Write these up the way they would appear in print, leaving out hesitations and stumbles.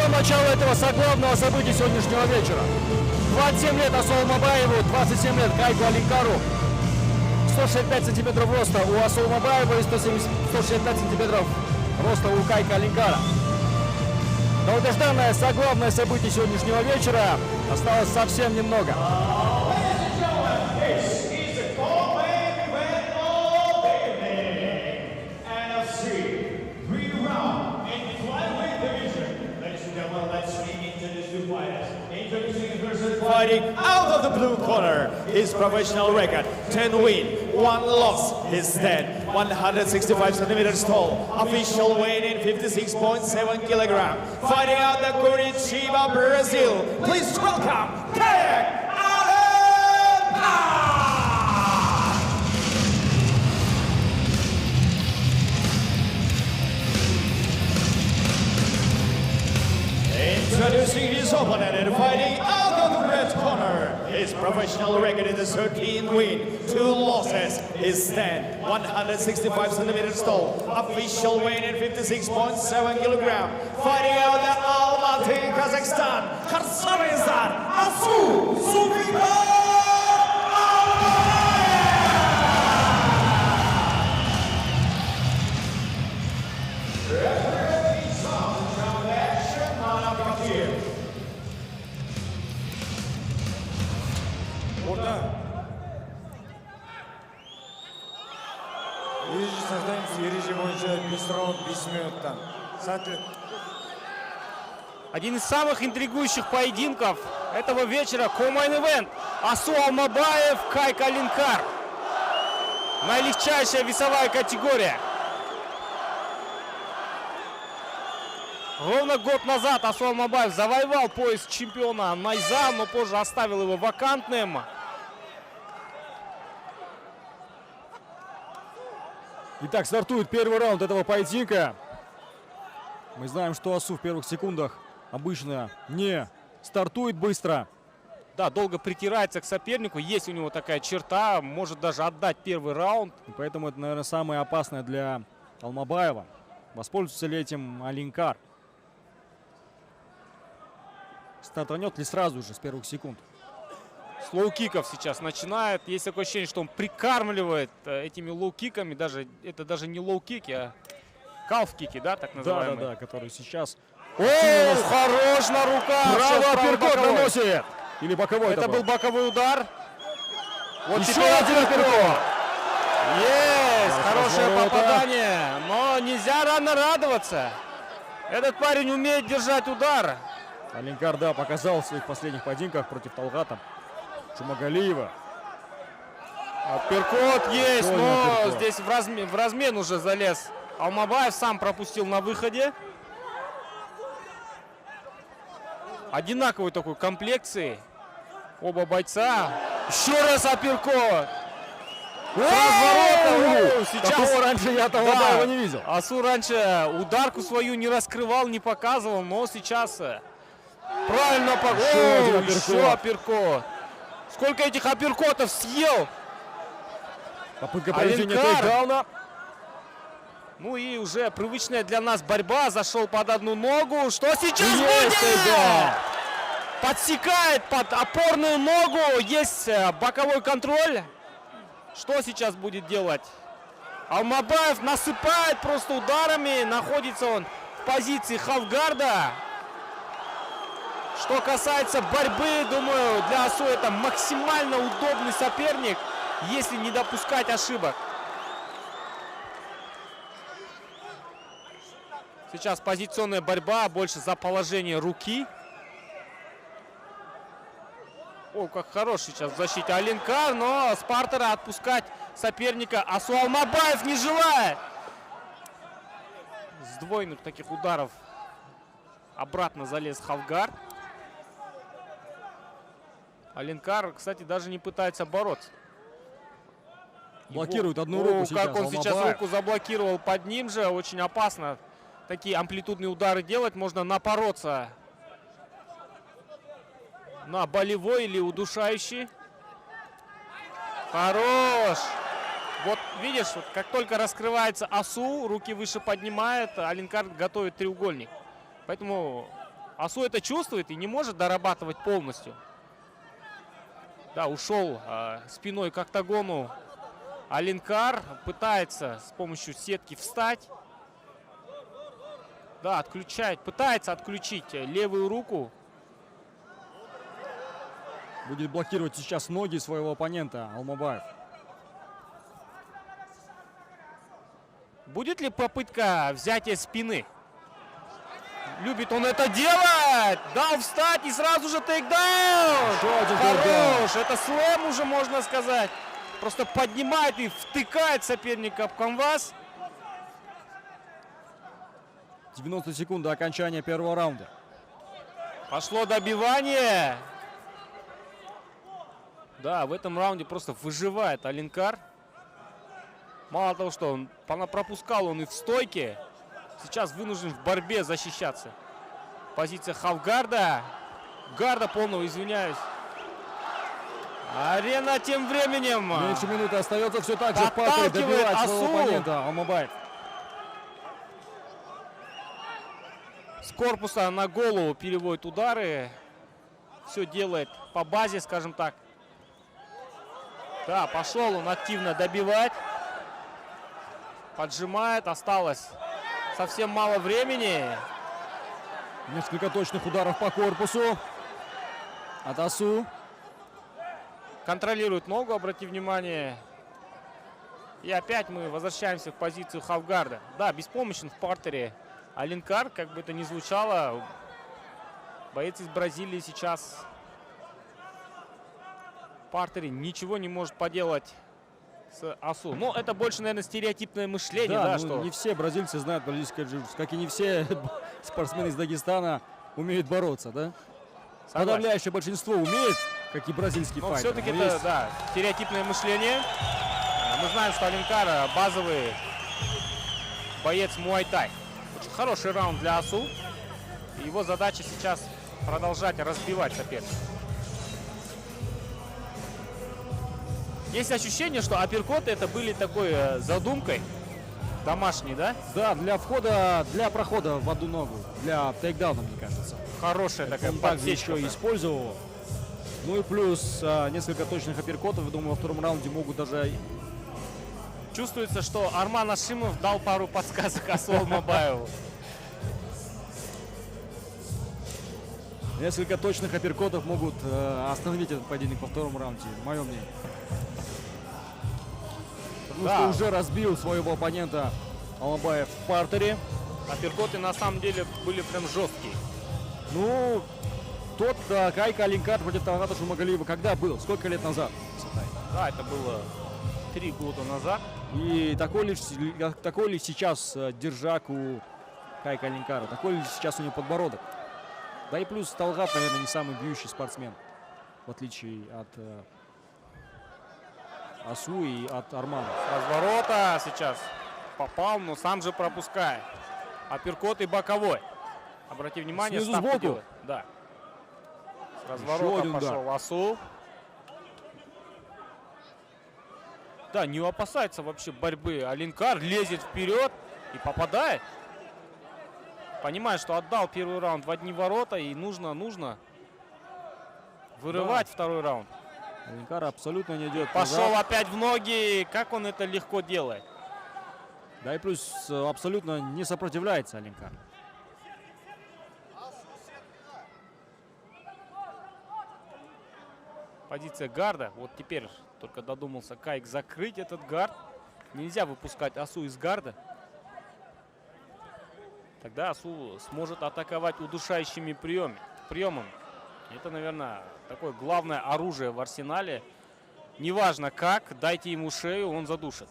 самого начала этого заглавного события сегодняшнего вечера. 27 лет Асол Мабаеву, 27 лет Кайку Алинкару. 165 сантиметров роста у Асол Мабаева и 165 сантиметров роста у Кайка Алинкара. Долгожданное заглавное событие сегодняшнего вечера. Осталось совсем немного. Fighting out of the blue corner, his professional record 10 win, 1 loss. His stand 165 centimeters tall, official weight in 56.7 kilogram. Fighting out the Curitiba, Brazil. Please welcome Kayak Alencar! Introducing his opponent and fighting out of the red corner. His professional record is a 13 win, 2 losses. His stand 165 centimeters tall. Official weight in 56.7 kilogram. Fighting out the Almaty, Kazakhstan. Kyrgyzstan, Asu Zulfikar! Ереже сохраняется, ереже бойынша 5 раунд 5 минуттан. Один из самых интригующих поединков этого вечера. Ко-мейн-ивент. Асу Алмабаев, Кайк Алинкар. Наилегчайшая весовая категория. Ровно год назад Асу Алмабаев завоевал пояс чемпиона Найза, но позже оставил его вакантным. Итак, стартует первый раунд этого поединка. Мы знаем, что Асу в первых секундах обычно не стартует быстро. Да, долго притирается к сопернику. Есть у него такая черта, может даже отдать первый раунд. И поэтому это, наверное, самое опасное для Алмабаева. Воспользуется ли этим Алинкар? Стартанет ли сразу же с первых секунд? С лоу-киков сейчас начинает. Есть такое ощущение, что он прикармливает этими лоу-киками. Это даже не лоу-кики, а калф-кики, да, так называемые? Да, которые сейчас... О, хорош на руках! Право апперкот наносит! Или боковой это был боковой удар. Вот еще один апперкот! Есть! Хорошее попадание! Но нельзя рано радоваться. Этот парень умеет держать удар. Алинкар, да, показал в своих последних поединках против Талгата Чумагалиева. Апперкот есть, но апперкот. Здесь в размен уже залез. Алмабаев сам пропустил на выходе. Одинаковой такой комплекции. Оба бойца. Еще раз апперкот. Сейчас раньше я Алмабаева не видел. Асу раньше ударку свою не раскрывал, не показывал, но сейчас правильно показал. Еще апперкот. Сколько этих апперкотов съел? Попытка проведения тейкдауна. Ну и уже привычная для нас борьба. Зашел под одну ногу. Что сейчас будет? Подсекает под опорную ногу. Есть боковой контроль. Что сейчас будет делать? Алмабаев насыпает просто ударами. Находится он в позиции халфгарда. Что касается борьбы, думаю, для Асу это максимально удобный соперник, если не допускать ошибок. Сейчас позиционная борьба, больше за положение руки. О, как хорош сейчас в защите Алинкар, но с партера отпускать соперника Асу Алмабаев не желает. С двойных таких ударов обратно залез халфгард. Алинкар, кстати, даже не пытается бороться. Блокирует одну руку сейчас. Как он сейчас руку заблокировал под ним же. Очень опасно такие амплитудные удары делать. Можно напороться на болевой или удушающий. Хорош! Вот видишь, вот как только раскрывается Асу, руки выше поднимает, Алинкар готовит треугольник. Поэтому Асу это чувствует и не может дорабатывать полностью. Да, ушел спиной к октагону Алинкар. Пытается с помощью сетки встать. Да, отключает, пытается отключить левую руку. Будет блокировать сейчас ноги своего оппонента Алмабаев. Будет ли попытка взятия спины? Любит он это делать! Дал встать и сразу же тейкдаун! Еще один тейкдаун. Хорош! Это слэм уже, можно сказать. Просто поднимает и втыкает соперника в канвас. 90 секунд до окончания первого раунда. Пошло добивание. Да, в этом раунде просто выживает Алинкар. Мало того, что он пропускал он и в стойке, сейчас вынужден в борьбе защищаться. Позиция хавгарда. Гарда полного, извиняюсь. Арена тем временем Меньше минуты остается, все так же в партере подталкивает добивает своего Асу. оппонента Алмабаев. с корпуса на голову переводит удары. Все делает по базе, скажем так. Да, пошел он активно добивать. Поджимает, осталось совсем мало времени. Несколько точных ударов по корпусу от Асу. Контролирует ногу, обрати внимание. И опять мы возвращаемся в позицию хавгарда. Да, беспомощен в партере Алинкар, как бы это ни звучало. Боец из Бразилии сейчас в партере ничего не может поделать с Асу. Но это больше, наверное, стереотипное мышление. Да, ну, что... не все бразильцы знают бразильское джиу-джитсу, как и не все спортсмены из Дагестана умеют бороться, да? Согласен. Подавляющее большинство умеет, как и бразильский Но файтер. все-таки но это, есть- да, стереотипное мышление. Мы знаем, что Алинкар базовый боец муай-тай. Очень хороший раунд для Асу. И его задача сейчас продолжать разбивать соперника. Есть ощущение, что апперкоты это были такой задумкой домашней, да? Да, для прохода в одну ногу, для тейкдауна, мне кажется. Хорошая такая Он также подсечка. еще и использовал. Ну и плюс несколько точных апперкотов. Я думаю, во втором раунде могут даже... Чувствуется, что Арман Ашимов дал пару подсказок Асу Алмабаеву. Несколько точных апперкотов могут остановить этот поединок во втором раунде, мое мнение. Потому Да. что уже разбил своего оппонента Алмабаев в партере. Апперкоты на самом деле были прям жесткие. Ну, тот Кайка Алинкар против Талгата Шурмагалиева когда был? Сколько лет назад? Да, это было 3 года назад. И такой ли сейчас держак у Кайка Алинкара? Такой ли сейчас у него подбородок? Да и плюс Талгат, наверное, не самый бьющий спортсмен, в отличие от Асу и от Армана. Разворота сейчас попал, но сам же пропускает. Апперкот и боковой. Обрати внимание, Снизу ставку сбоку? делает. Да. С Еще разворота один удар. пошел Асу. Да, не опасается вообще борьбы. Алинкар лезет вперед и попадает. Понимает, что отдал первый раунд в одни ворота и нужно вырывать второй раунд. Алинкар абсолютно не идет Пошел назад. опять в ноги. Как он это легко делает. Да и плюс абсолютно не сопротивляется Алинкар. Позиция гарда. Вот теперь только додумался Кайк закрыть этот гард. Нельзя выпускать Асу из гарда. Тогда Асу сможет атаковать удушающими приемами. Это, наверное, такое главное оружие в арсенале. Неважно как, дайте ему шею, он задушит.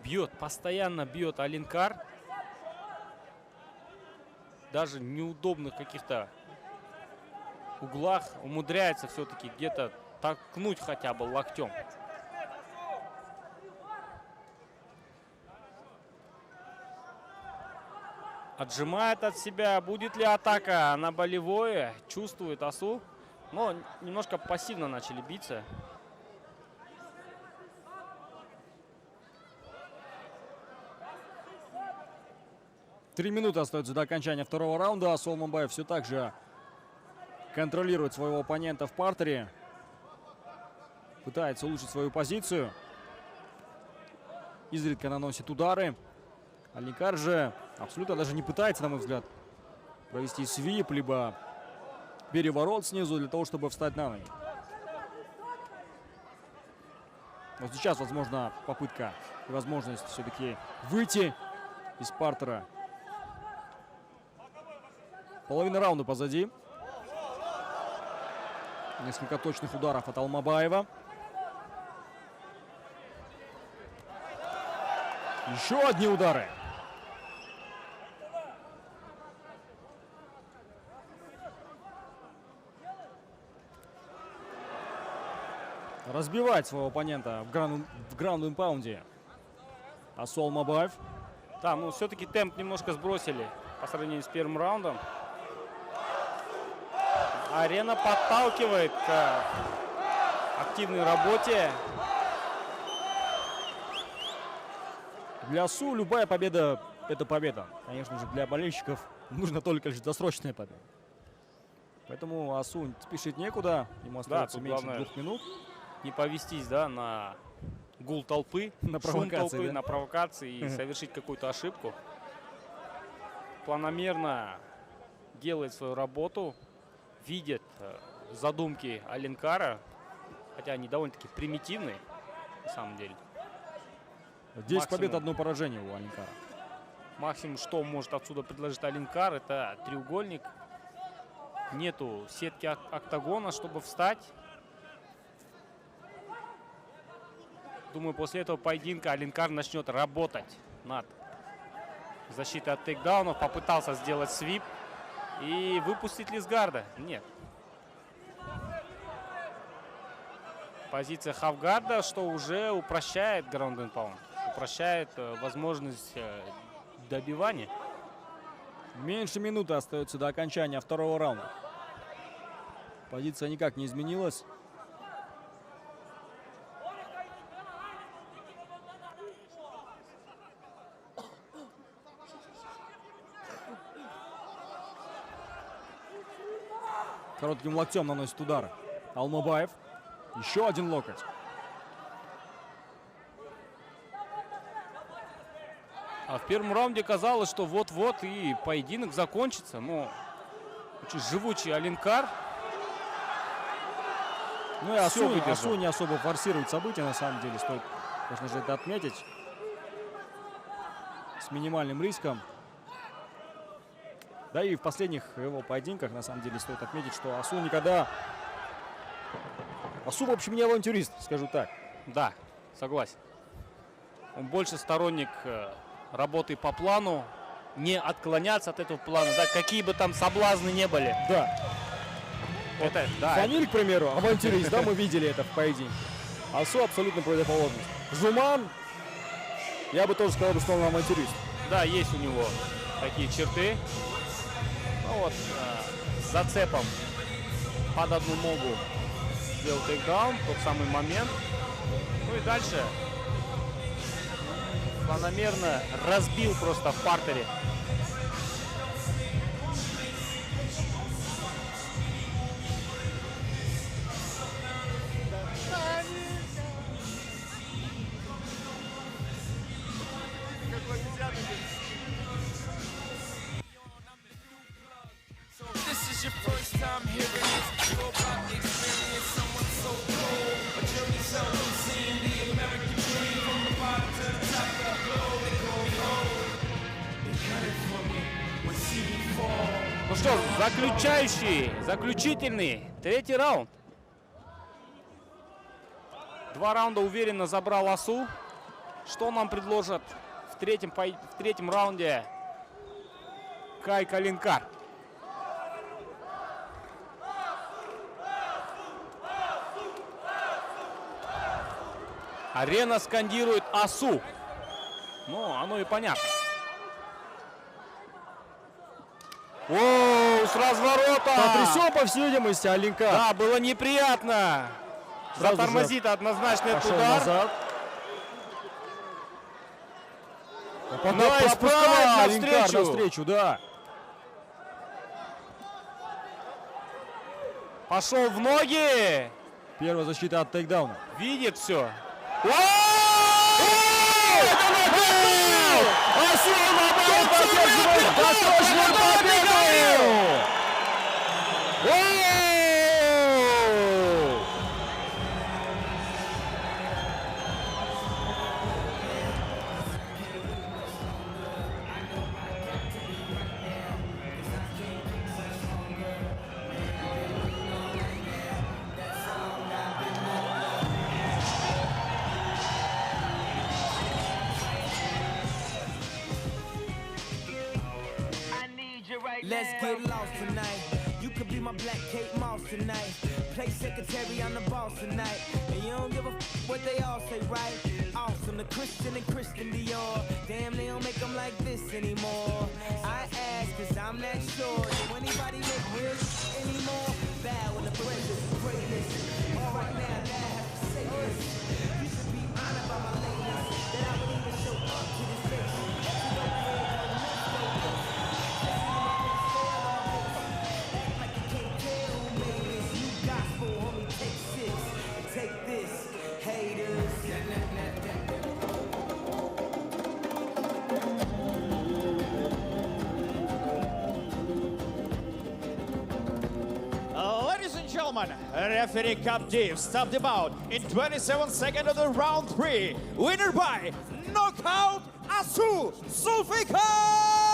Бьет, постоянно бьет Алинкар. Даже в неудобных каких-то углах умудряется все-таки где-то толкнуть хотя бы локтем. Отжимает от себя. Будет ли атака на болевое? Чувствует Асу. Но немножко пассивно начали биться. 3 минуты остается до окончания второго раунда. Асул Мамбаев все так же контролирует своего оппонента в партере. Пытается улучшить свою позицию. Изредка наносит удары. Алинкар же абсолютно даже не пытается, на мой взгляд, провести свип, либо переворот снизу для того, чтобы встать на ноги. Вот сейчас, возможно, попытка и возможность все-таки выйти из партера. Половина раунда позади. Несколько точных ударов от Алмабаева. Еще одни удары. Разбивает своего оппонента в граунд-энд-паунде Асул Алмабаев. Да, ну все-таки темп немножко сбросили по сравнению с первым раундом. Арена подталкивает к активной работе. Для Асу любая победа – это победа. Конечно же, для болельщиков нужна только лишь досрочная победа. Поэтому Асу спешить некуда. Ему остается тут меньше главное 2 минут. Не повестись, да, на гул толпы, На шум провокации, толпы, да? на провокации и совершить какую-то ошибку. Планомерно делает свою работу, видит задумки Алинкара, хотя они довольно-таки примитивные, на самом деле. 10 побед, Максимум. 1 поражение у Алинкара. Максимум, что может отсюда предложить Алинкар, это треугольник. Нету сетки октагона, чтобы встать. Думаю, после этого поединка Алинкар начнет работать над защитой от тейкдаунов. Попытался сделать свип и выпустить Лисгарда. Нет. Позиция хавгарда, что уже упрощает граунд энд паунд. Упрощает возможность добивания. Меньше минуты остается до окончания второго раунда. Позиция никак не изменилась. Коротким локтем наносит удар Алмабаев. Еще один локоть. А в первом раунде казалось, что вот-вот и поединок закончится. Но очень живучий Алинкар. Ну и Асу выдержал. не особо форсирует события, на самом деле. Стоит, конечно же, это отметить. С минимальным риском. Да и в последних его поединках, на самом деле, стоит отметить, что Асу никогда... Асу, в общем, не авантюрист, скажу так. Да, согласен. Он больше сторонник работы по плану, не отклоняться от этого плана, да, какие бы там соблазны не были. Да. Это, да, Фаниль, к примеру, авантюрист, да, мы видели это в поединке. Асу абсолютно противоположность. Жуман, я бы тоже сказал, что он авантюрист. да, есть у него такие черты. Ну вот, зацепом под одну ногу сделал тейкдаун, тот самый момент. Ну и дальше планомерно разбил просто в партере. This is your first time hearing this. You're about to experience someone so cool. A journey seldom seen. The American dream from the bottom to the top of the globe. They call me home. They cut it for me when see me fall. Ну что, заключительный третий раунд. 2 раунда уверенно забрал Асу. Что нам предложат в третьем раунде Кай Алинкар? Арена скандирует Асу. Ну, оно и понятно. Оу, с разворота! Потрясен, по всей видимости, Алинкар. Да, было неприятно. Сразу же Затормозит однозначно этот Пошел удар. назад. Попадает справа, пропускает Алинкар навстречу. навстречу, да. Пошел в ноги. Первая защита от тейкдауна. Видит все. Досрочную победу! Let's get lost tonight. You could be my black Kate Moss tonight. Play secretary, I'm the boss tonight. And you don't give a what they all say, right? Awesome, the Christian and Christian Dior. Damn, they don't make them like this anymore. I ask, cause I'm not sure. Do anybody make real anymore? Bow in the presence of greatness. All right now, that I have to say this. You should be honored by my ladies. That I would even show up to this face. Take this, haters. Ladies and gentlemen, referee Captive stopped the bout in 27 seconds of the round 3. Winner by knockout, Asu Zulfikar!